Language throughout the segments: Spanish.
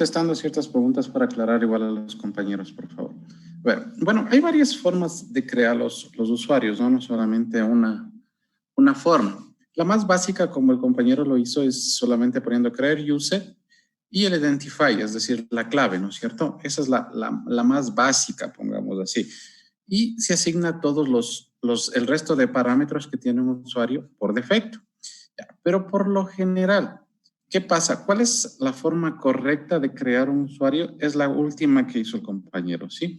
Contestando ciertas preguntas para aclarar igual a los compañeros, por favor. Bueno, hay varias formas de crear los usuarios, ¿no? No solamente una forma. La más básica, como el compañero lo hizo, es solamente poniendo crear user y el identify, es decir, la clave, ¿no es cierto? Esa es la más básica, pongamos así. Y se asigna todos el resto de parámetros que tiene un usuario por defecto. Pero por lo general, ¿qué pasa? ¿Cuál es la forma correcta de crear un usuario? Es la última que hizo el compañero, ¿sí?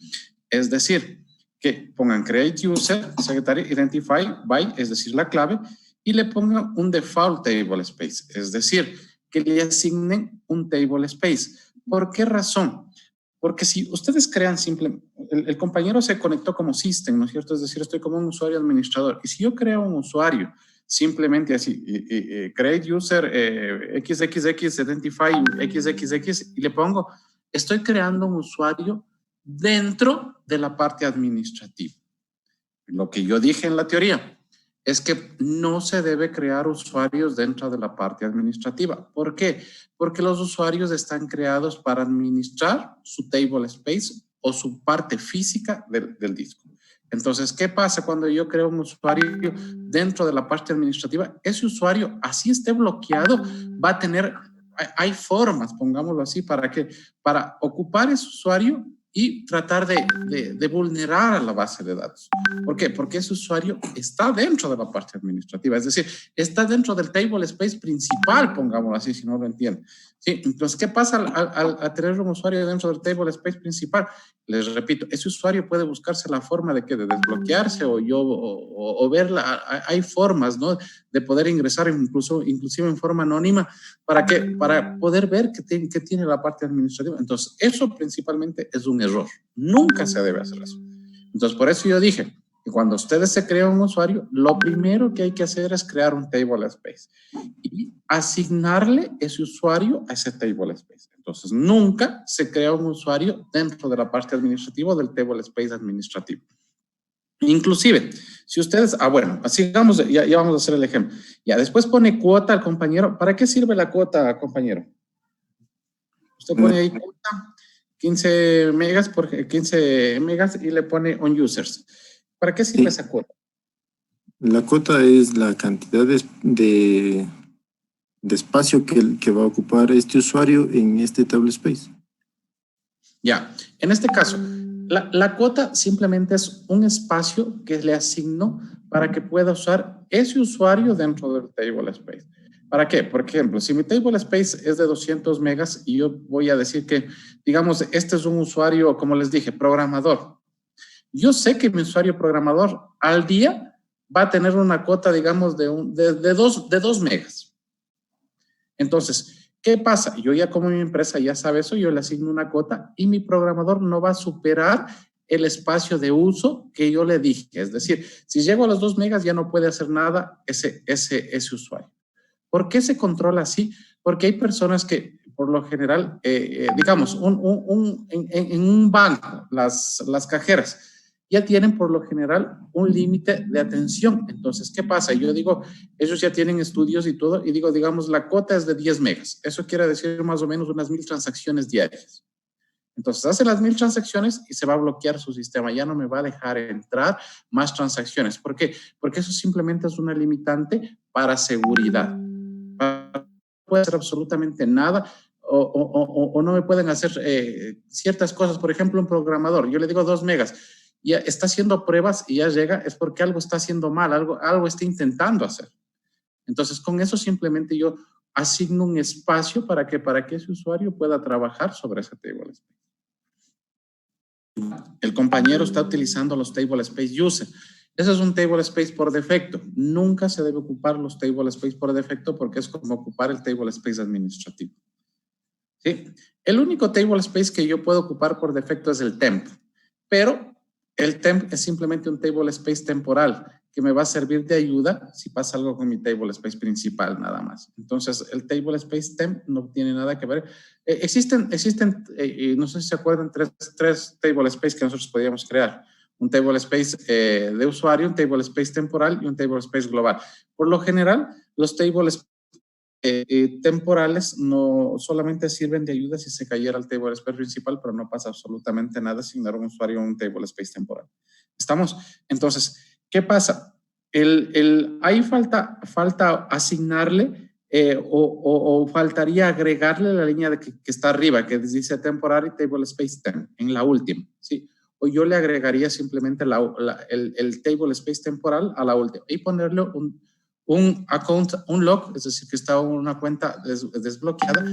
Es decir, que pongan create user, secretary, identify, by, es decir, la clave, y le pongan un default table space, es decir, que le asignen un table space. ¿Por qué razón? Porque si ustedes crean simplemente, el compañero se conectó como system, ¿no es cierto? Es decir, estoy como un usuario administrador. Y si yo creo un usuario simplemente así, create user xxx identify xxx y le pongo, estoy creando un usuario dentro de la parte administrativa. Lo que yo dije en la teoría es que no se debe crear usuarios dentro de la parte administrativa. ¿Por qué? Porque los usuarios están creados para administrar su table space o su parte física del disco. Entonces, ¿qué pasa cuando yo creo un usuario dentro de la parte administrativa? Ese usuario, así esté bloqueado, va a tener, hay formas, pongámoslo así, para ocupar ese usuario y tratar de vulnerar a la base de datos. ¿Por qué? Porque ese usuario está dentro de la parte administrativa, es decir, está dentro del table space principal, pongámoslo así, si no lo entienden. ¿Sí? Entonces, ¿qué pasa al tener un usuario dentro del table space principal? Les repito, ese usuario puede buscarse la forma de desbloquearse o verla. Hay formas, ¿no? De poder ingresar inclusive en forma anónima para poder ver qué tiene la parte administrativa. Entonces, eso principalmente es un error. Nunca se debe hacer eso. Entonces, por eso yo dije que cuando ustedes se crean un usuario, lo primero que hay que hacer es crear un table space y asignarle ese usuario a ese table space. Entonces, nunca se crea un usuario dentro de la parte administrativa del table space administrativo. Inclusive, si ustedes, bueno, sigamos, ya vamos a hacer el ejemplo. Ya, después pone cuota al compañero. ¿Para qué sirve la cuota, compañero? Usted pone ahí cuota, 15 megas por 15 megas y le pone on users. ¿Para qué sirve esa cuota? La cuota es la cantidad de espacio que va a ocupar este usuario en este table space. Ya, en este caso, la cuota simplemente es un espacio que le asigno para que pueda usar ese usuario dentro del table space. ¿Para qué? Por ejemplo, si mi table space es de 200 megas y yo voy a decir que, digamos, este es un usuario, como les dije, programador. Yo sé que mi usuario programador al día va a tener una cuota, digamos, de 2 megas. Entonces, ¿qué pasa? Yo ya como mi empresa ya sabe eso, yo le asigno una cuota y mi programador no va a superar el espacio de uso que yo le dije. Es decir, si llego a los 2 megas ya no puede hacer nada ese usuario. ¿Por qué se controla así? Porque hay personas que, por lo general, digamos, en un banco, las cajeras, ya tienen por lo general un límite de atención. Entonces, ¿qué pasa? Yo digo, ellos ya tienen estudios y todo, y digo, digamos, la cuota es de 10 megas. Eso quiere decir más o menos unas 1000 transacciones diarias. Entonces, hace las 1000 transacciones y se va a bloquear su sistema. Ya no me va a dejar entrar más transacciones. ¿Por qué? Porque eso simplemente es una limitante para seguridad. No puede hacer absolutamente nada o no me pueden hacer ciertas cosas. Por ejemplo, un programador, yo le digo 2 megas, ya está haciendo pruebas y ya llega, es porque algo está haciendo mal, algo está intentando hacer. Entonces, con eso simplemente yo asigno un espacio para que ese usuario pueda trabajar sobre ese table space. El compañero está utilizando los table space user. Ese es un table space por defecto. Nunca se debe ocupar los table space por defecto porque es como ocupar el table space administrativo. ¿Sí? El único table space que yo puedo ocupar por defecto es el temp, pero el temp es simplemente un table space temporal que me va a servir de ayuda si pasa algo con mi table space principal nada más. Entonces, el table space temp no tiene nada que ver. Existen no sé si se acuerdan, tres table space que nosotros podíamos crear. Un table space de usuario, un table space temporal y un table space global. Por lo general, los table temporales no solamente sirven de ayuda si se cayera el table space principal, pero no pasa absolutamente nada asignar a un usuario un table space temporal. ¿Estamos? Entonces, ¿qué pasa? Ahí falta asignarle o faltaría agregarle la línea que está arriba, que dice temporary table space 10, en la última, ¿sí? O yo le agregaría simplemente el table space temporal a la última y ponerle un account, un lock, es decir, que está una cuenta desbloqueada,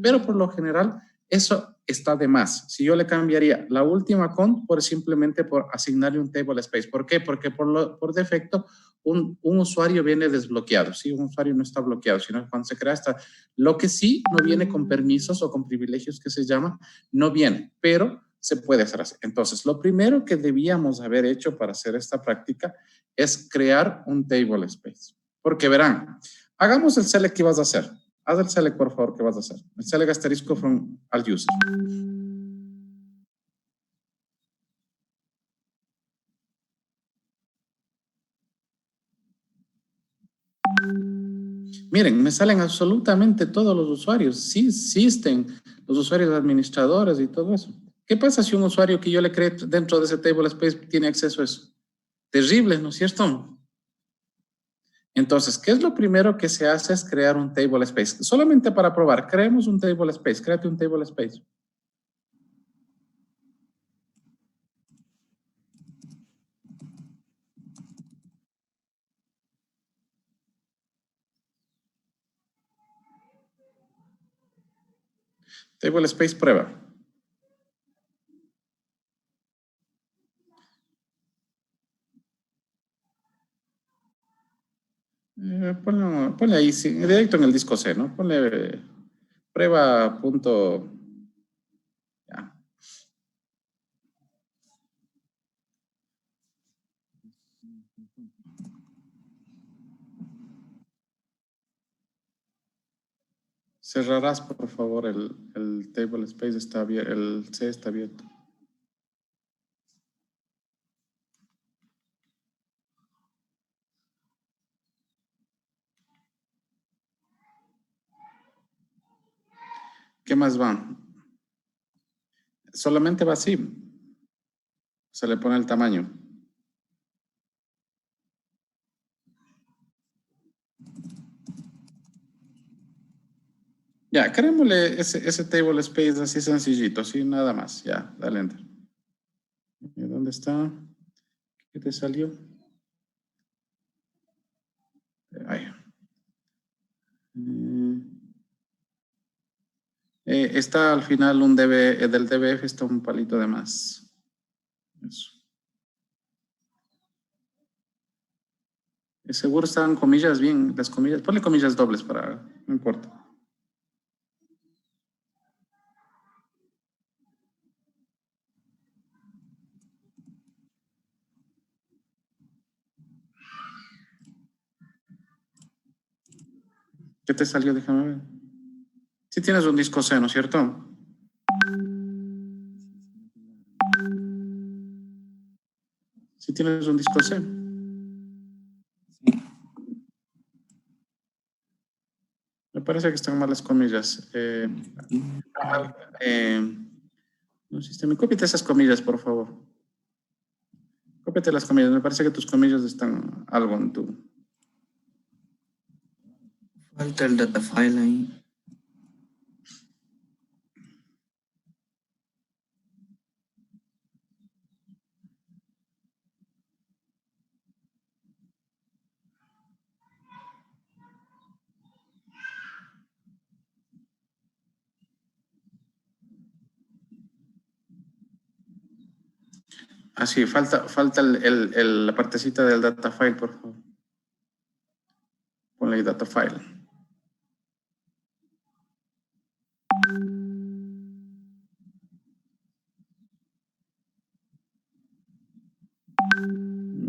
pero por lo general eso está de más. Si yo le cambiaría la última account simplemente por asignarle un table space. ¿Por qué? Porque por defecto un usuario viene desbloqueado. ¿Sí? Un usuario no está bloqueado, sino cuando se crea esta. Lo que sí no viene con permisos o con privilegios que se llama, no viene, pero se puede hacer así. Entonces, lo primero que debíamos haber hecho para hacer esta práctica es crear un table space. Porque verán, hagamos el select que vas a hacer. Haz el select, por favor, que vas a hacer. El select asterisco from all user. Miren, me salen absolutamente todos los usuarios. Sí existen los usuarios administradores y todo eso. ¿Qué pasa si un usuario que yo le cree dentro de ese table space tiene acceso a eso? Terrible, ¿no es cierto? Entonces, ¿qué es lo primero que se hace? Es crear un table space. Solamente para probar, creemos un table space. Créate un table space. Table space prueba. Ponle ahí, sí, directo en el disco C, ¿no? Ponle prueba punto. Ya. Cerrarás, por favor, el table space está abierto, el C está abierto. ¿Qué más va? Solamente va así. Se le pone el tamaño. Ya, creémosle ese table space así sencillito, así nada más. Ya, dale enter. ¿Dónde está? ¿Qué te salió? Ahí. Está al final un del DBF está un palito de más. Eso. Seguro están comillas bien, las comillas. Ponle comillas dobles para, no importa. ¿Qué te salió? Déjame ver. Sí tienes un disco C, ¿no es cierto? Sí tienes un disco C. Me parece que están mal las comillas. No, sistema. Cópiate esas comillas, por favor. Cópiate las comillas. Me parece que tus comillas están algo en tu... Falta el data file ahí. Ah, sí, falta la partecita del data file, por favor. Ponle ahí data file.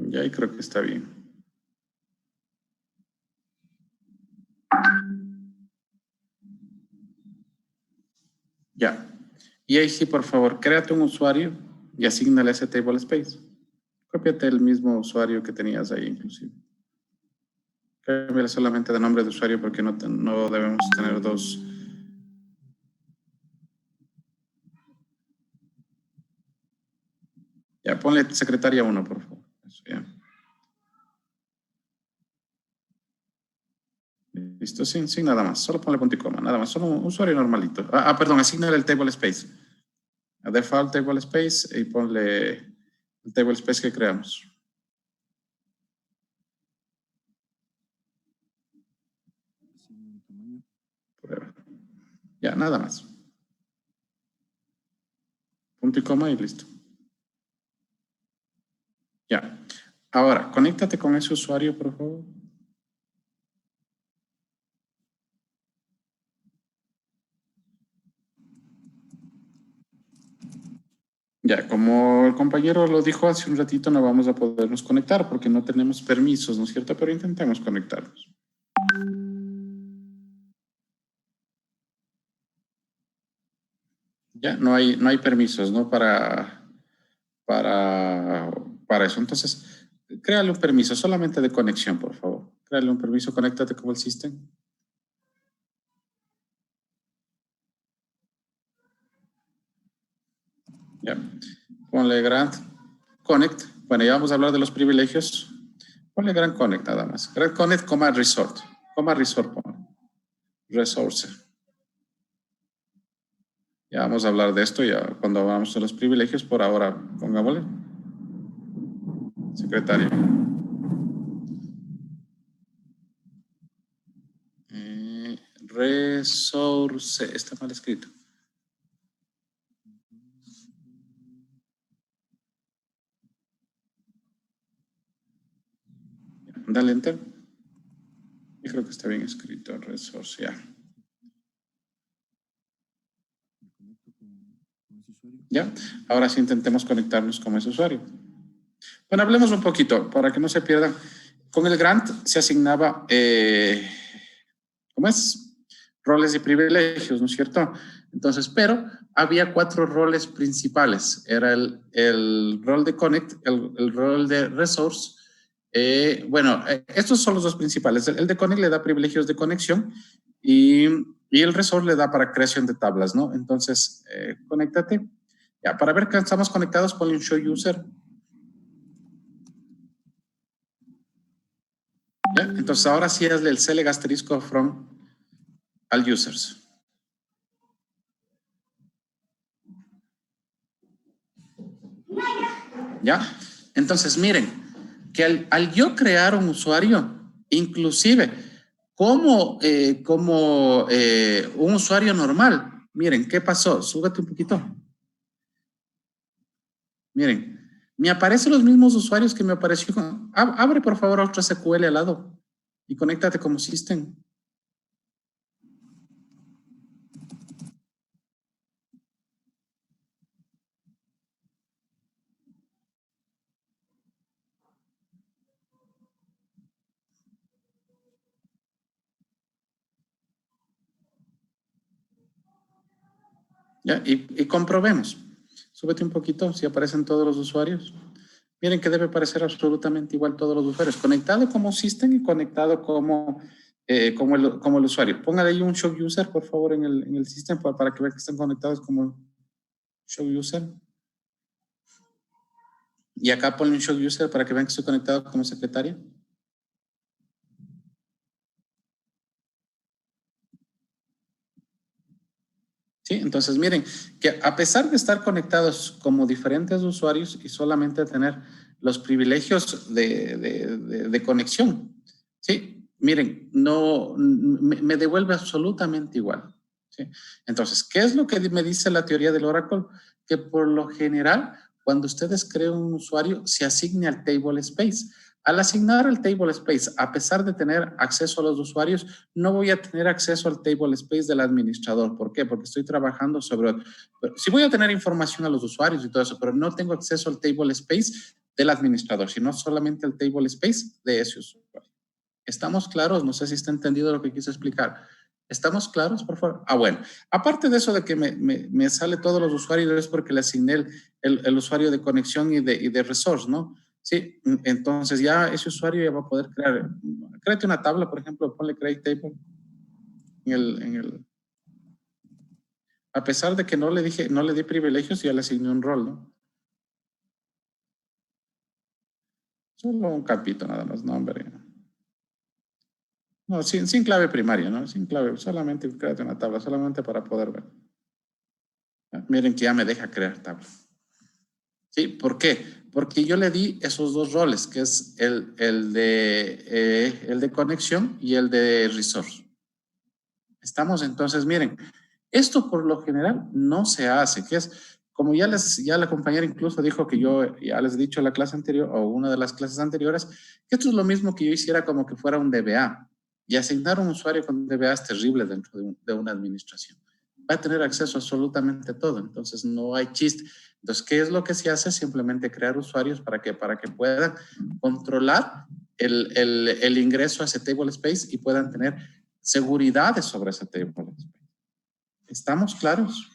Y ahí creo que está bien. Ya. Y ahí sí, por favor, créate un usuario y asígnale ese table space. Cópiate el mismo usuario que tenías ahí, inclusive. Cámbiale solamente de nombre de usuario porque no debemos tener dos. Ya, ponle secretaria 1, por favor. Eso, ya. Listo, sin nada más. Solo ponle punto y coma, nada más. Solo un usuario normalito. Perdón, asignale el table space. A default table space y ponle el table space que creamos. Prueba. Ya, nada más. Punto y coma y listo. Ya. Ahora, conéctate con ese usuario, por favor. Ya, como el compañero lo dijo hace un ratito, no vamos a podernos conectar porque no tenemos permisos, ¿no es cierto? Pero intentemos conectarnos. Ya, no hay permisos, ¿no? Para eso. Entonces, créale un permiso solamente de conexión, por favor. Créale un permiso, conéctate con el sistema. Ya. Ponle grant connect. Bueno, ya vamos a hablar de los privilegios. Ponle grant connect nada más. Grant connect, resort. Resort, pon. Resource. Ya vamos a hablar de esto ya cuando hablamos de los privilegios. Por ahora, pongámosle. Secretario. Resource. Está mal escrito. Dale enter. Yo creo que está bien escrito. Resource, ya. Ya, ahora sí intentemos conectarnos con ese usuario. Bueno, hablemos un poquito para que no se pierdan. Con el grant se asignaba, ¿cómo es? Roles y privilegios, ¿no es cierto? Entonces, pero había 4 roles principales. Era el rol de connect, el rol de resource. Estos son los 2 principales. El de connect le da privilegios de conexión y el resource le da para creación de tablas, ¿no? Entonces, conéctate. Ya, para ver que estamos conectados, ponle un show user. ¿Ya? Entonces, ahora sí hazle el select asterisco from al users. ¿Ya? Entonces, miren, que al yo crear un usuario, inclusive como un usuario normal, miren, ¿qué pasó? Súbete un poquito. Miren, me aparecen los mismos usuarios que me apareció. Abre, por favor, otro SQL al lado y conéctate como system. ¿Ya? Y comprobemos. Súbete un poquito si aparecen todos los usuarios. Miren que debe parecer absolutamente igual todos los usuarios. Conectado como system y conectado como el usuario. Póngale ahí un show user, por favor, en el sistema para que vean que están conectados como show user. Y acá ponle un show user para que vean que estoy conectado como secretaria. Sí, entonces miren que a pesar de estar conectados como diferentes usuarios y solamente tener los privilegios de conexión, sí, miren, no me devuelve absolutamente igual. ¿Sí? Entonces, ¿qué es lo que me dice la teoría del Oracle? Que por lo general, cuando ustedes crean un usuario, se asigne al table space. Al asignar el table space, a pesar de tener acceso a los usuarios, no voy a tener acceso al table space del administrador. ¿Por qué? Porque estoy trabajando sobre... Sí voy a tener información a los usuarios y todo eso, pero no tengo acceso al table space del administrador, sino solamente al table space de ese usuario. ¿Estamos claros? No sé si está entendido lo que quise explicar. ¿Estamos claros, por favor? Bueno. Aparte de eso de que me sale todos los usuarios, es porque le asigné el usuario de conexión y de resource, ¿no? Sí, entonces ya ese usuario ya va a poder crear, créate una tabla, por ejemplo, ponle create table a pesar de que no le dije, no le di privilegios, ya le asigné un rol, ¿no? Solo un capito nada más, no, hombre. No, sin clave primaria, ¿no? Sin clave, solamente créate una tabla, solamente para poder ver. Miren que ya me deja crear tabla. ¿Sí? ¿Por qué? Porque yo le di esos dos roles, que es el de conexión y el de resource. Estamos entonces, miren, esto por lo general no se hace, que es, como ya la compañera incluso dijo que yo ya les he dicho en la clase anterior o una de las clases anteriores, que esto es lo mismo que yo hiciera como que fuera un DBA. Y asignar un usuario con DBA es terrible dentro de una administración. Va a tener acceso a absolutamente todo, entonces no hay chiste. Entonces, ¿qué es lo que se hace? Simplemente crear usuarios para que puedan controlar el ingreso a ese table space y puedan tener seguridades sobre ese table space. ¿Estamos claros?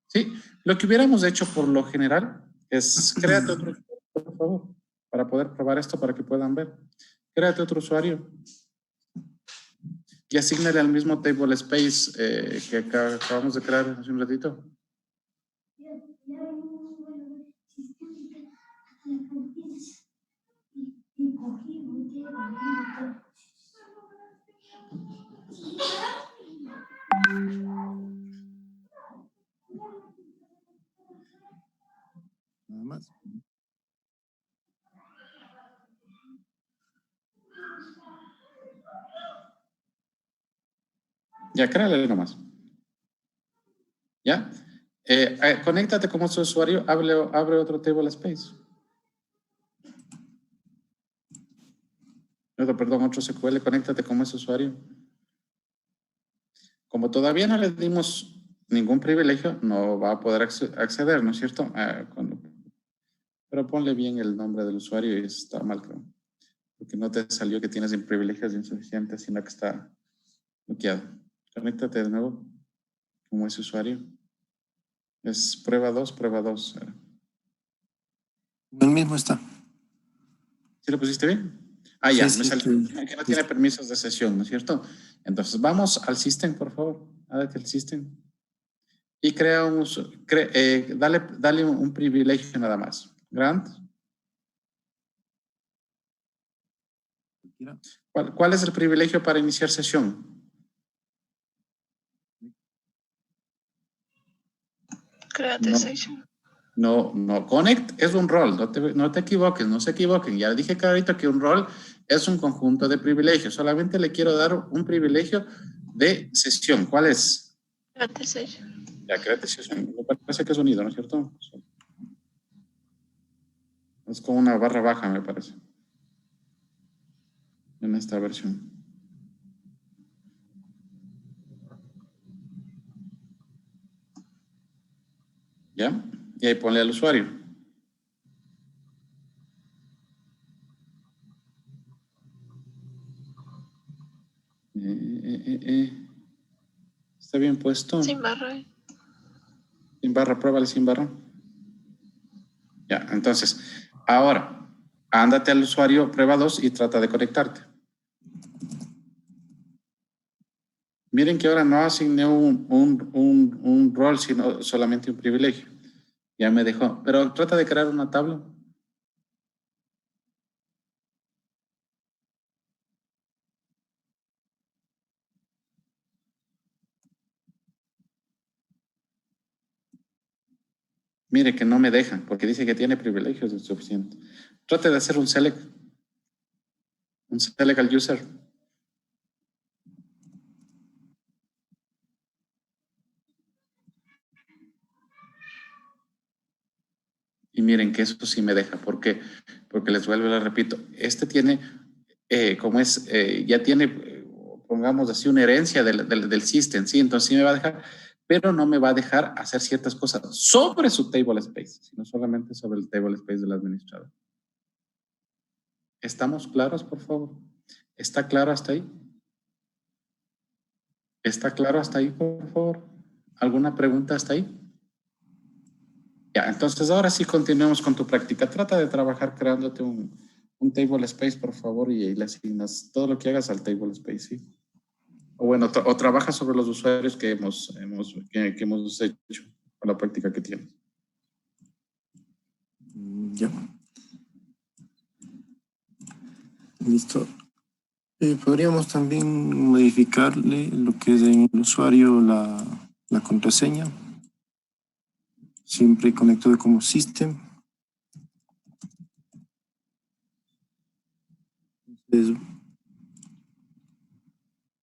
Sí, lo que hubiéramos hecho por lo general es créate otro usuario, por favor, para poder probar esto para que puedan ver. Créate otro usuario y asignale al mismo table space que acabamos de crear hace un ratito. Nada más. Ya, créale nomás. ¿Ya? Conéctate como su usuario, abre otro table space. Perdón, otro SQL, conéctate como ese usuario. Como todavía no le dimos ningún privilegio, no va a poder acceder, ¿no es cierto? Pero ponle bien el nombre del usuario y está mal, creo. Porque no te salió que tienes privilegios insuficientes, sino que está bloqueado. Conéctate de nuevo como ese usuario. Es prueba 2, prueba 2. El mismo está. ¿Sí lo pusiste bien? Ah, ya, Sí, me sí, salió que no tiene permisos de sesión, ¿no es cierto? Entonces, vamos al system, por favor. Ábrete el system. Y crea un dale un privilegio nada más. Grant. ¿Cuál es el privilegio para iniciar sesión? Create session. No, connect es un rol, no te equivoques, no se equivoquen. Ya dije clarito que un rol es un conjunto de privilegios. Solamente le quiero dar un privilegio de sesión. ¿Cuál es? Create session. Ya, créate sesión. Me parece que es unido, ¿no es cierto? Es como una barra baja, me parece. En esta versión. ¿Ya? Y ahí ponle al usuario. ¿Está bien puesto? Sin barra. Sin barra, pruébale sin barra. Ya, entonces, ahora, ándate al usuario prueba 2 y trata de conectarte. Miren que ahora no asigné un rol, sino solamente un privilegio. Ya me dejó. Pero trata de crear una tabla. Mire que no me deja, porque dice que tiene privilegios, es suficiente. Trate de hacer un select al user. Y miren que eso sí me deja. ¿Por qué? Porque les vuelvo, les repito, este tiene, ya tiene, pongamos así, una herencia del system, ¿sí? Entonces sí me va a dejar, pero no me va a dejar hacer ciertas cosas sobre su table space, sino solamente sobre el table space del administrador. ¿Estamos claros, por favor? ¿Está claro hasta ahí? ¿Está claro hasta ahí, por favor? ¿Alguna pregunta hasta ahí? Ya, entonces ahora sí continuemos con tu práctica. Trata de trabajar creándote un table space, por favor, y le asignas todo lo que hagas al table space, ¿sí? O bueno, o trabaja sobre los usuarios que hemos hecho con la práctica que tienes. Ya. Listo. Podríamos también modificarle lo que es en el usuario la contraseña. Siempre conectado como system. Entonces,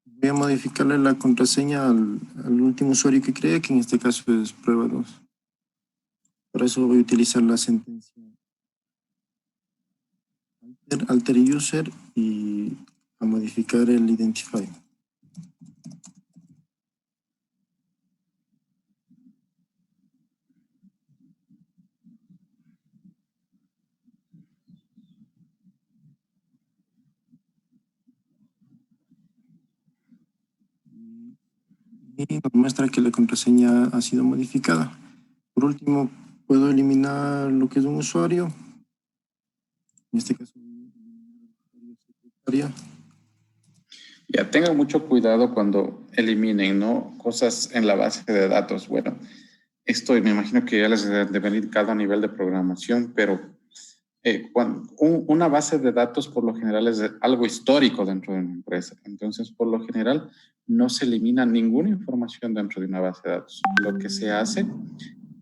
voy a modificarle la contraseña al último usuario que creé, que en este caso es prueba 2. Para eso voy a utilizar la sentencia alter user y a modificar el identifier. Y nos muestra que la contraseña ha sido modificada. Por último, puedo eliminar lo que es un usuario. En este caso, secretaria. Ya, tengan mucho cuidado cuando eliminen, ¿no? Cosas en la base de datos. Bueno, esto me imagino que ya les debe venir cada nivel de programación, pero una base de datos por lo general es algo histórico dentro de una empresa. Entonces, por lo general, no se elimina ninguna información dentro de una base de datos. Lo que se hace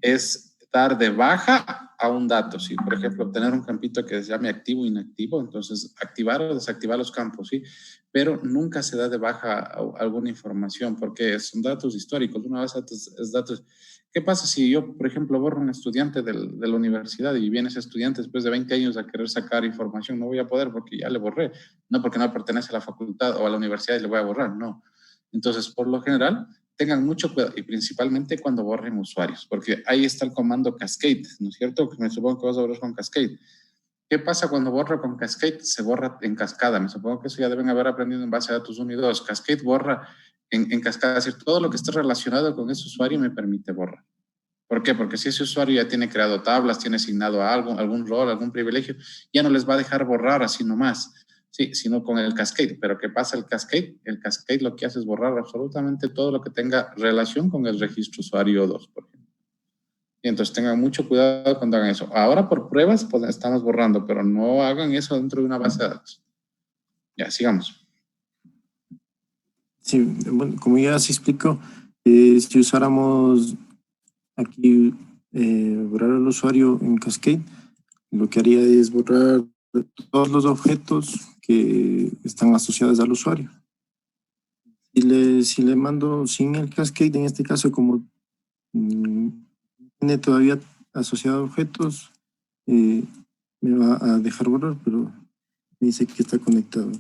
es dar de baja a un dato, ¿sí? Por ejemplo, obtener un campito que se llame activo o inactivo, entonces activar o desactivar los campos, ¿sí? Pero nunca se da de baja alguna información porque son datos históricos. Una base de datos es datos. ¿Qué pasa si yo, por ejemplo, borro a un estudiante de la universidad y viene ese estudiante después de 20 años a querer sacar información? No voy a poder porque ya le borré, no porque no pertenece a la facultad o a la universidad y le voy a borrar, no. Entonces, por lo general, tengan mucho cuidado y principalmente cuando borren usuarios, porque ahí está el comando cascade, ¿no es cierto? Me supongo que vas a borrar con cascade. ¿Qué pasa cuando borra con cascade? Se borra en cascada. Me supongo que eso ya deben haber aprendido en base a datos 1 y 2. Cascade borra en cascada, es decir, todo lo que esté relacionado con ese usuario me permite borrar. ¿Por qué? Porque si ese usuario ya tiene creado tablas, tiene asignado algo, algún rol, algún privilegio, ya no les va a dejar borrar así nomás. Sí, sino con el cascade. Pero ¿qué pasa el cascade? El cascade lo que hace es borrar absolutamente todo lo que tenga relación con el registro usuario 2, por ejemplo. Y entonces tengan mucho cuidado cuando hagan eso. Ahora por pruebas pues estamos borrando, pero no hagan eso dentro de una base de datos. Ya, sigamos. Sí, bueno, como ya se explicó, si usáramos aquí borrar al usuario en Cascade, lo que haría es borrar todos los objetos que están asociados al usuario. Si le mando sin el Cascade, en este caso, como tiene todavía asociado objetos, me va a dejar borrar, pero me dice que está conectado.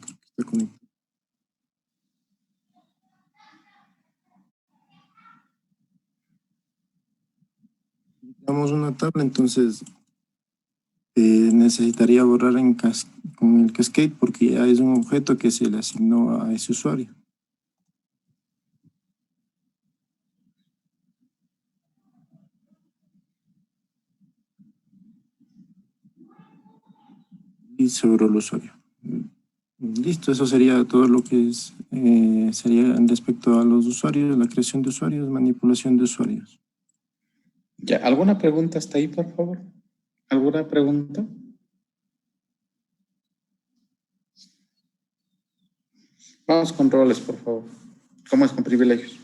Damos una tabla, entonces necesitaría borrar con el Cascade porque ya es un objeto que se le asignó a ese usuario. Y sobre el usuario. Listo, eso sería todo lo que sería respecto a los usuarios, la creación de usuarios, manipulación de usuarios. Ya, ¿alguna pregunta hasta ahí, por favor? ¿Alguna pregunta? Vamos con roles, por favor. ¿Cómo es con privilegios?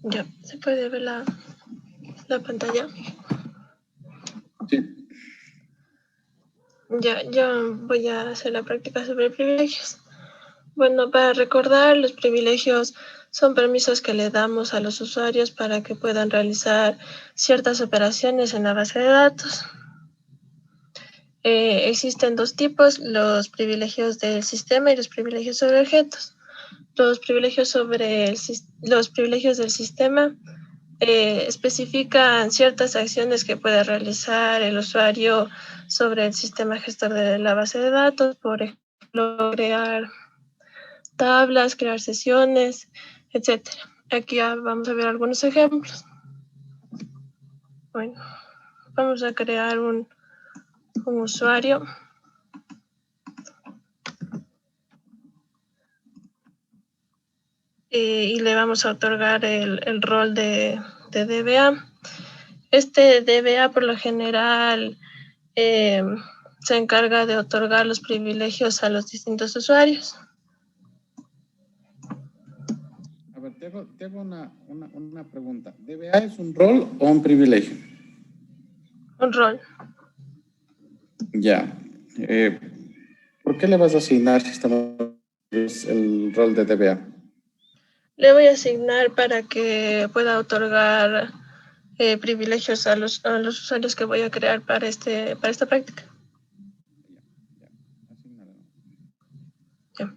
Ya, ¿se puede ver la pantalla? Sí. Ya, yo voy a hacer la práctica sobre privilegios. Bueno, para recordar, los privilegios son permisos que le damos a los usuarios para que puedan realizar ciertas operaciones en la base de datos. Existen dos tipos, los privilegios del sistema y los privilegios sobre objetos. Los privilegios del sistema especifican ciertas acciones que puede realizar el usuario sobre el sistema gestor de la base de datos, por ejemplo, crear tablas, crear sesiones, etcétera. Aquí ya vamos a ver algunos ejemplos. Bueno, vamos a crear un usuario. Y le vamos a otorgar el rol de DBA. Este DBA por lo general se encarga de otorgar los privilegios a los distintos usuarios. A ver, te hago una pregunta. ¿DBA es un rol o un privilegio? Un rol. Ya. ¿Por qué le vas a asignar el rol de DBA? Le voy a asignar para que pueda otorgar privilegios a los usuarios que voy a crear para esta práctica. Ya.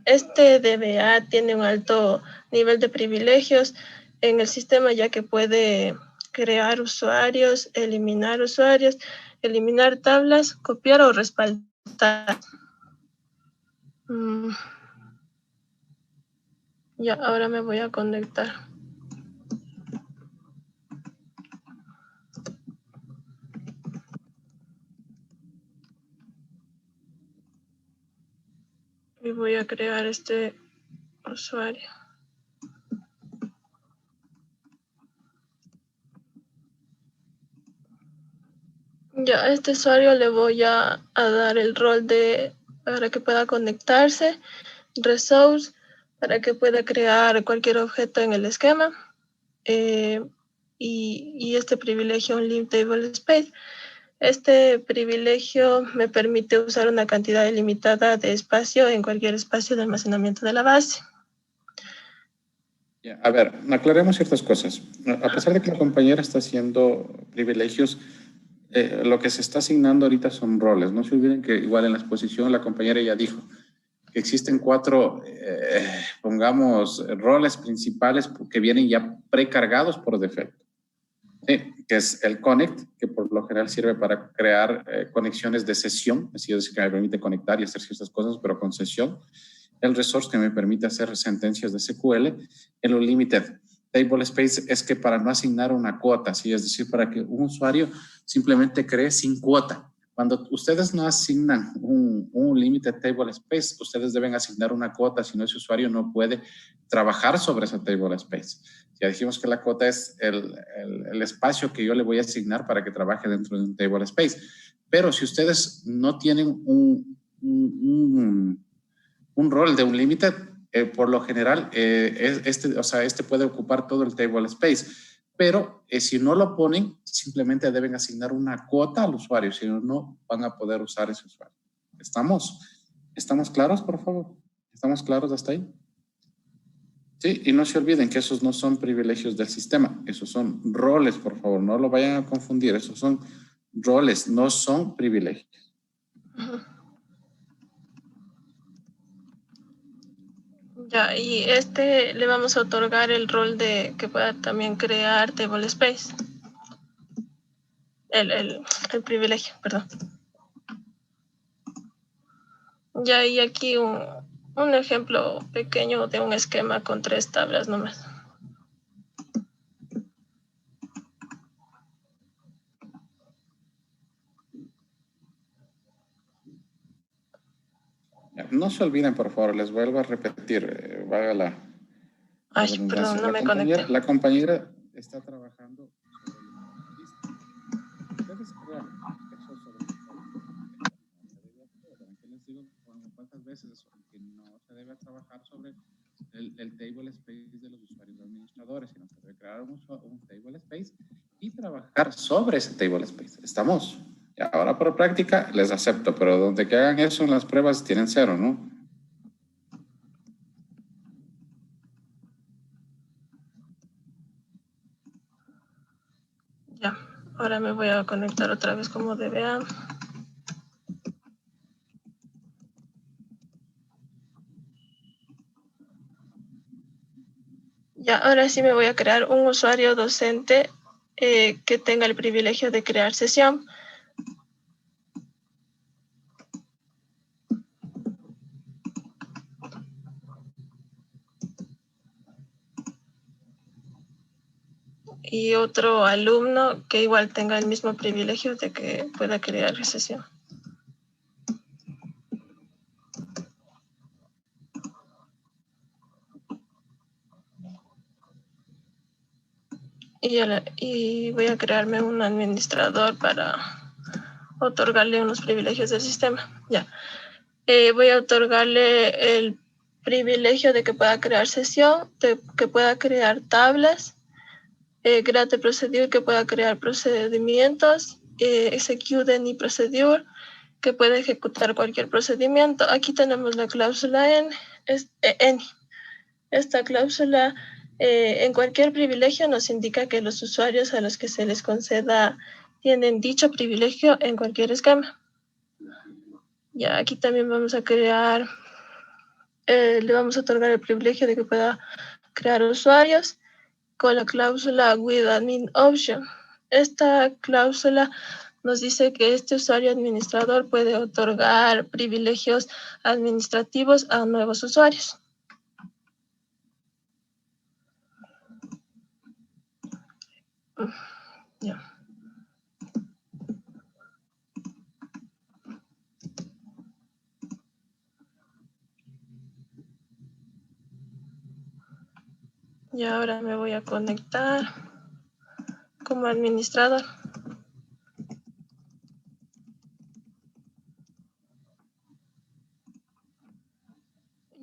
Este DBA tiene un alto nivel de privilegios en el sistema, ya que puede crear usuarios, eliminar tablas, copiar o respaldar. Ya, ahora me voy a conectar. Y voy a crear este usuario. Ya, a este usuario le voy a dar el rol para que pueda conectarse, resource, para que pueda crear cualquier objeto en el esquema, y este privilegio, un link table space. Este privilegio me permite usar una cantidad ilimitada de espacio en cualquier espacio de almacenamiento de la base. A ver, aclaremos ciertas cosas. A pesar de que la compañera está haciendo privilegios, lo que se está asignando ahorita son roles. No se olviden que igual en la exposición la compañera ya dijo que existen 4, pongamos, roles principales que vienen ya precargados por defecto. Sí, que es el connect, que por lo general sirve para crear conexiones de sesión, es decir, que me permite conectar y hacer ciertas cosas, pero con sesión. El resource, que me permite hacer sentencias de SQL. El unlimited table space es que para no asignar una cuota, ¿sí? Es decir, para que un usuario simplemente cree sin cuota. Cuando ustedes no asignan un limited table space, ustedes deben asignar una cuota, si no, ese usuario no puede trabajar sobre esa table space. Ya dijimos que la cuota es el espacio que yo le voy a asignar para que trabaje dentro de un table space. Pero si ustedes no tienen un rol de un limited, por lo general, este puede ocupar todo el table space. Pero si no lo ponen, simplemente deben asignar una cuota al usuario, si no, no van a poder usar ese usuario. ¿Estamos claros, por favor? ¿Estamos claros hasta ahí? Sí, y no se olviden que esos no son privilegios del sistema, esos son roles, por favor, no lo vayan a confundir, esos son roles, no son privilegios. Ya, y le vamos a otorgar el rol de que pueda también crear table space. El privilegio, perdón. Ya, y aquí un ejemplo pequeño de un esquema con 3 tablas nomás. No se olviden, por favor, les vuelvo a repetir, vaga la Ay, perdón, no me conecté. La compañera está trabajando sobre ustedes crean eso sobre ¿qué les digo? ¿Cuántas veces eso? Que no se debe trabajar sobre el table space de los usuarios administradores, sino se debe crear un table space y trabajar sobre ese table space. ¿Estamos? Y ahora por práctica les acepto, pero donde que hagan eso en las pruebas tienen 0, ¿no? Ya, ahora me voy a conectar otra vez como DBA. Ya, Ya, ahora sí me voy a crear un usuario docente que tenga el privilegio de crear sesión. Y otro alumno que igual tenga el mismo privilegio de que pueda crear sesión. Y voy a crearme un administrador para otorgarle unos privilegios del sistema. Ya. Voy a otorgarle el privilegio de que pueda crear sesión, de que pueda crear tablas, create procedure, que pueda crear procedimientos, execute any procedure, que pueda ejecutar cualquier procedimiento. Aquí tenemos la cláusula any. Esta cláusula en cualquier privilegio nos indica que los usuarios a los que se les conceda tienen dicho privilegio en cualquier esquema. Ya, aquí también vamos a crear, le vamos a otorgar el privilegio de que pueda crear usuarios con la cláusula with admin option. Esta cláusula nos dice que este usuario administrador puede otorgar privilegios administrativos a nuevos usuarios. Ya. Y ahora me voy a conectar como administrador.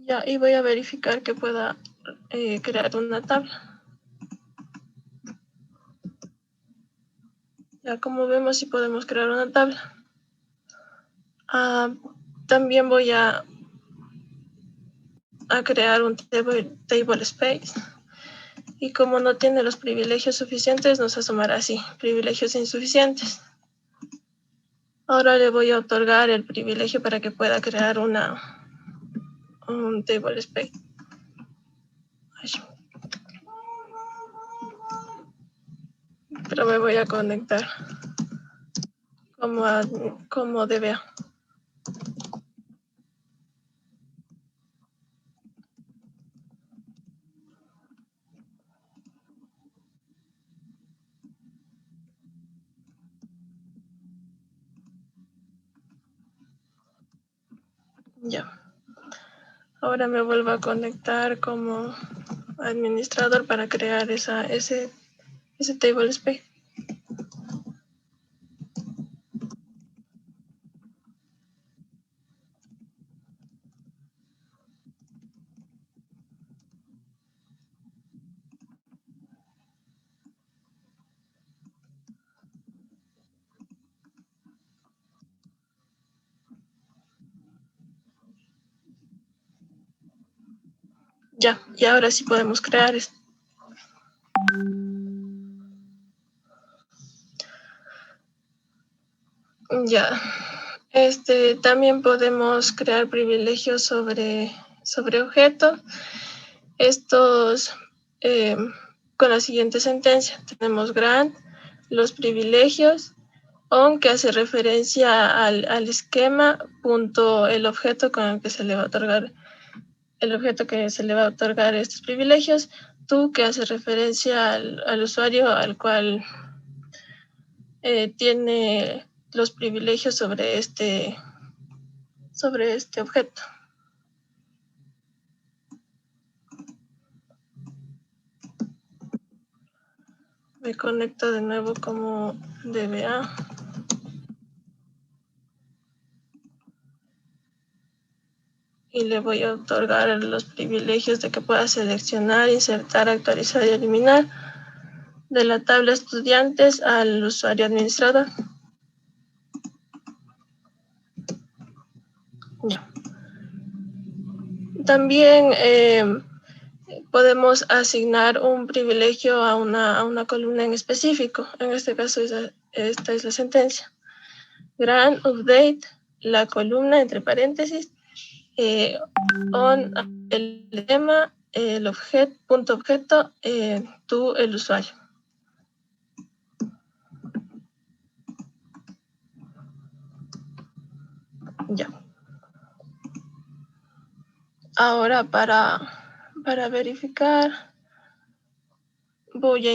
Ya, y voy a verificar que pueda crear una tabla. Ya, como vemos, sí podemos crear una tabla. También voy a crear un table space. Y como no tiene los privilegios suficientes, nos asomará así, privilegios insuficientes. Ahora le voy a otorgar el privilegio para que pueda crear un table space. Pero me voy a conectar como DBA. Ya. Ahora me vuelvo a conectar como administrador para crear ese table space. Ya, y ahora sí podemos crear esto. Ya, también podemos crear privilegios sobre objetos. Estos con la siguiente sentencia. Tenemos grant, los privilegios, on, que hace referencia al esquema, punto el objeto con el que se le va a otorgar estos privilegios, tú, que hace referencia al usuario al cual tiene los privilegios sobre este objeto. Me conecto de nuevo como DBA. Y le voy a otorgar los privilegios de que pueda seleccionar, insertar, actualizar y eliminar de la tabla estudiantes al usuario administrador. Ya. También podemos asignar un privilegio a una columna en específico. En este caso, esta es la sentencia. Grant update, la columna entre paréntesis, on el tema el punto objeto, tú, el usuario. Ya. Ahora para verificar, voy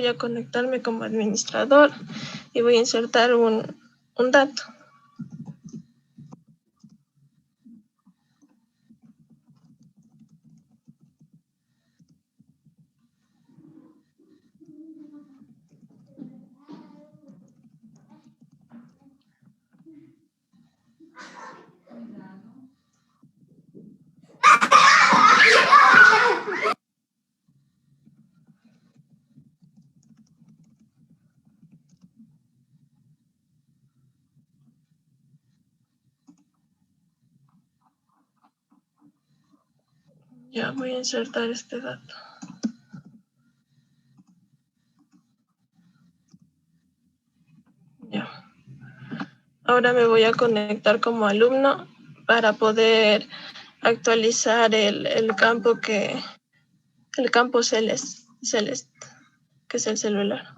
a conectarme como administrador y voy a insertar un dato. Ya voy a insertar este dato. Ya. Ahora me voy a conectar como alumno para poder actualizar el campo celeste, que es el celular.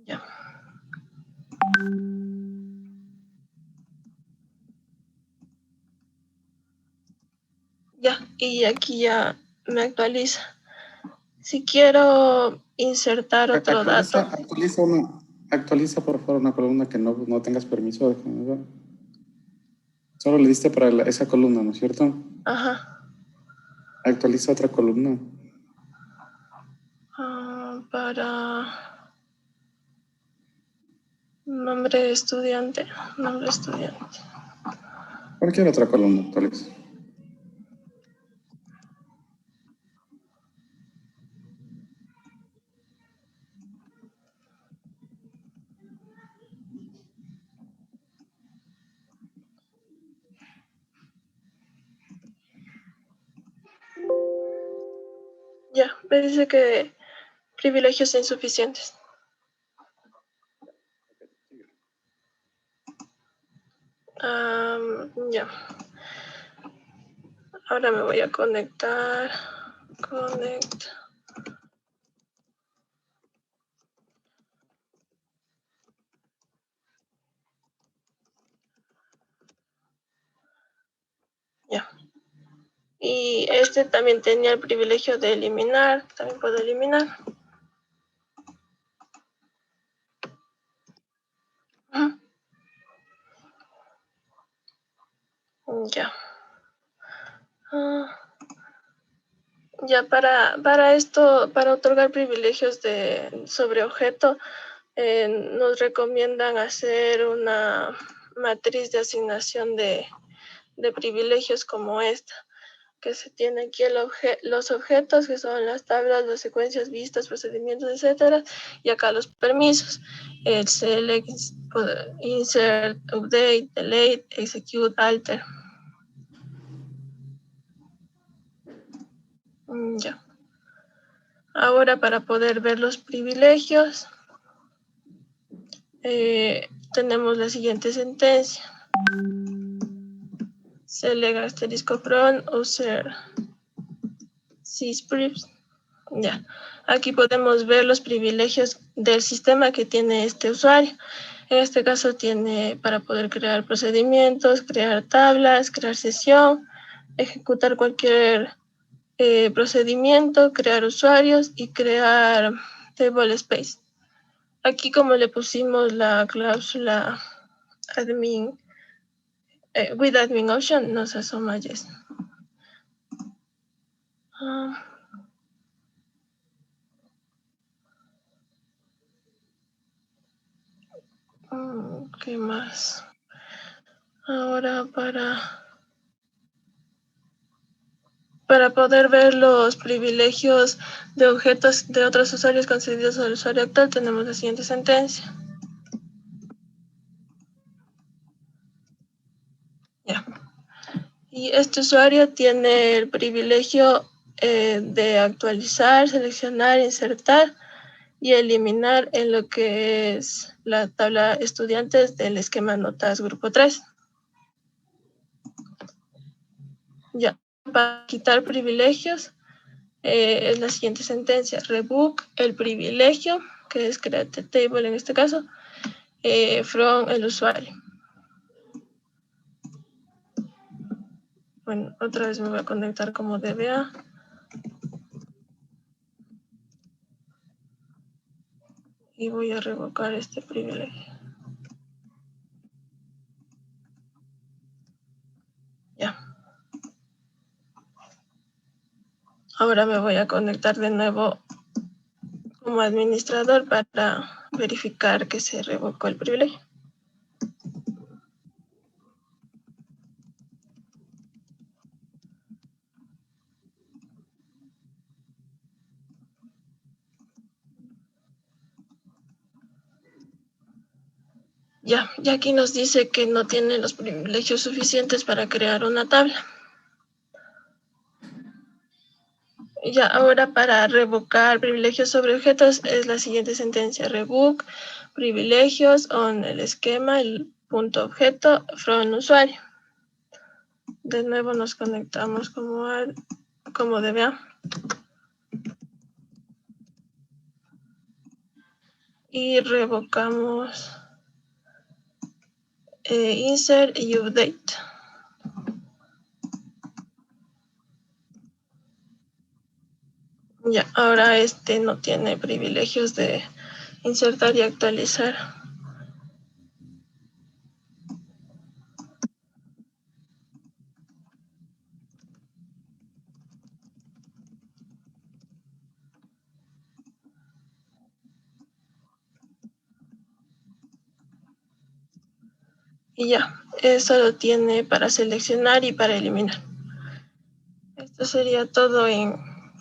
Ya. Ya, y aquí ya me actualiza. Si quiero insertar otro dato. Actualiza por favor una columna que no tengas permiso de generar. Solo le diste para esa columna, ¿no es cierto? Ajá. Actualiza otra columna. Para nombre de estudiante. Cualquier otra columna actualiza. Ya, me dice que privilegios insuficientes. Ya. Ahora me voy a conectar. Ya. Y este también tenía el privilegio de eliminar. También puedo eliminar. Ya. Ya para esto, para otorgar privilegios sobre objeto, nos recomiendan hacer una matriz de asignación de privilegios como esta, que se tiene aquí los objetos, que son las tablas, las secuencias, vistas, procedimientos, etcétera, y acá los permisos, el select, insert, update, delete, execute, alter. Ya. Ahora para poder ver los privilegios, tenemos la siguiente sentencia. Select asterisco from user sysprips. Ya. Aquí podemos ver los privilegios del sistema que tiene este usuario. En este caso tiene para poder crear procedimientos, crear tablas, crear sesión, ejecutar cualquier procedimiento, crear usuarios y crear table space. Aquí como le pusimos la cláusula admin, with admin option, nos asoma yes. ¿Qué más? Ahora para poder ver los privilegios de objetos de otros usuarios concedidos al usuario actual, tenemos la siguiente sentencia. Ya. Y este usuario tiene el privilegio de actualizar, seleccionar, insertar y eliminar en lo que es la tabla estudiantes del esquema notas grupo 3. Ya, para quitar privilegios es la siguiente sentencia: revoke el privilegio, que es create table en este caso, from el usuario. Bueno, otra vez me voy a conectar como DBA. Y voy a revocar este privilegio. Ya. Ahora me voy a conectar de nuevo como administrador para verificar que se revocó el privilegio. Ya aquí nos dice que no tiene los privilegios suficientes para crear una tabla. Ya, ahora para revocar privilegios sobre objetos es la siguiente sentencia: revoke privilegios on el esquema, el punto objeto, from usuario. De nuevo nos conectamos como DBA. Y revocamos insert y update. Ya, ahora este no tiene privilegios de insertar y actualizar. Y ya, eso lo tiene para seleccionar y para eliminar. Esto sería todo en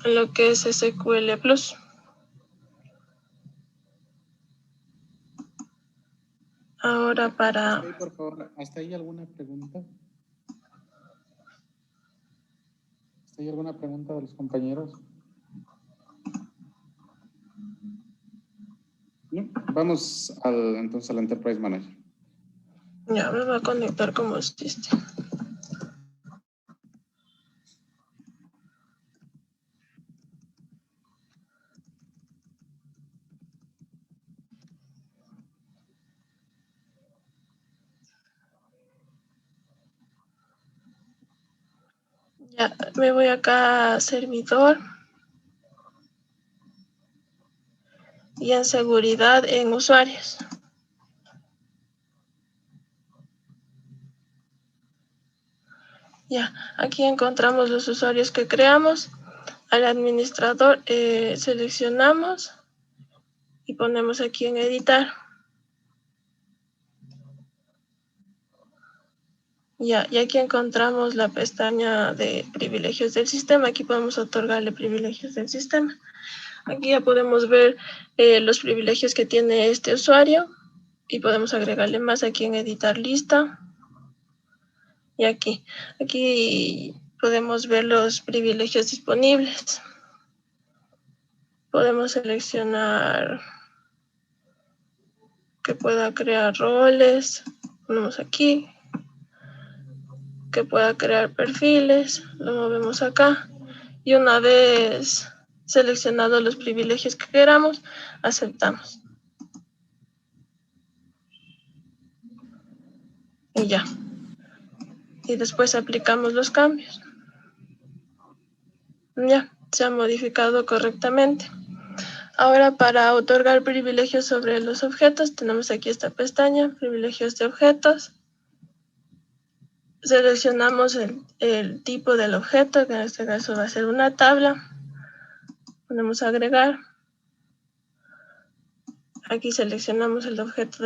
lo que es SQL Plus. Ahora para... Sí, por favor, ¿hasta ahí alguna pregunta? ¿Hasta ahí alguna pregunta de los compañeros? ¿No? Vamos entonces al Enterprise Manager. Ya, me voy a conectar como system. Ya, me voy acá a servidor. Y en seguridad en usuarios. Ya, aquí encontramos los usuarios que creamos. Al administrador seleccionamos y ponemos aquí en editar. Ya, y aquí encontramos la pestaña de privilegios del sistema. Aquí podemos otorgarle privilegios del sistema. Aquí ya podemos ver los privilegios que tiene este usuario y podemos agregarle más aquí en editar lista. Y aquí podemos ver los privilegios disponibles. Podemos seleccionar que pueda crear roles. Ponemos aquí. Que pueda crear perfiles. Lo movemos acá. Y una vez seleccionados los privilegios que queramos, aceptamos. Y ya. Y después aplicamos los cambios. Ya, se ha modificado correctamente. Ahora, para otorgar privilegios sobre los objetos, tenemos aquí esta pestaña, privilegios de objetos. Seleccionamos el tipo del objeto, que en este caso va a ser una tabla. Ponemos agregar. Aquí seleccionamos el objeto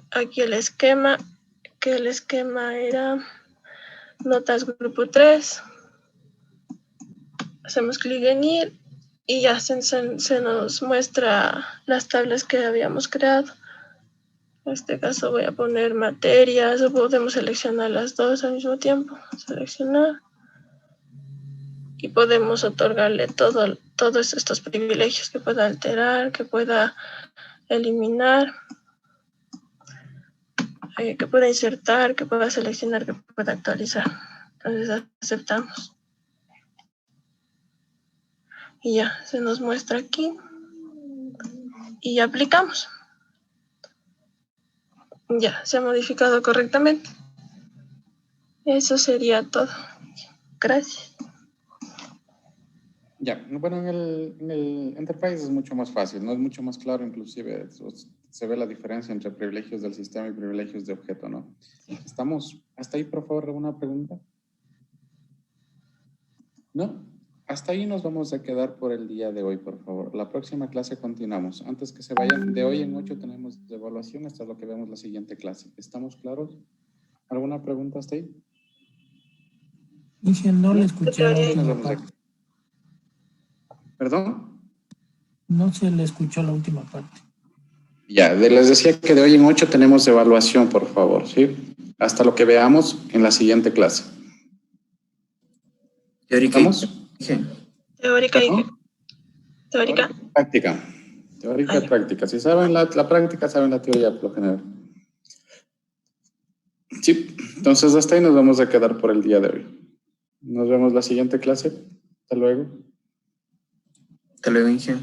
aquí el esquema, que el esquema era notas grupo 3. Hacemos clic en ir y ya se nos muestra las tablas que habíamos creado. En este caso voy a poner materias, o podemos seleccionar las dos al mismo tiempo. Seleccionar. Y podemos otorgarle todos estos privilegios que pueda alterar, que pueda eliminar, que pueda insertar, que pueda seleccionar, que pueda actualizar. Entonces aceptamos. Y ya, se nos muestra aquí. Y aplicamos. Ya, se ha modificado correctamente. Eso sería todo. Gracias. Ya, bueno, en el Enterprise es mucho más fácil, ¿no? Es mucho más claro, inclusive se ve la diferencia entre privilegios del sistema y privilegios de objeto, ¿no? ¿Estamos hasta ahí, por favor, alguna pregunta? ¿No? Hasta ahí nos vamos a quedar por el día de hoy, por favor. La próxima clase continuamos. Antes que se vayan, de hoy en 8 tenemos de evaluación hasta lo que vemos la siguiente clase. ¿Estamos claros? ¿Alguna pregunta hasta ahí? Dije, no le escuché la Nos última vemos parte. aquí. ¿Perdón? No se le escuchó la última parte. Ya, les decía que de hoy en 8 tenemos evaluación, por favor, ¿sí? Hasta lo que veamos en la siguiente clase. Teórica y ¿Estamos? Teórica y ¿No? teórica. Práctica. Teórica y práctica. Si saben la práctica, saben la teoría por lo general. Sí, entonces hasta ahí nos vamos a quedar por el día de hoy. Nos vemos la siguiente clase. Hasta luego. Hasta luego, Inge.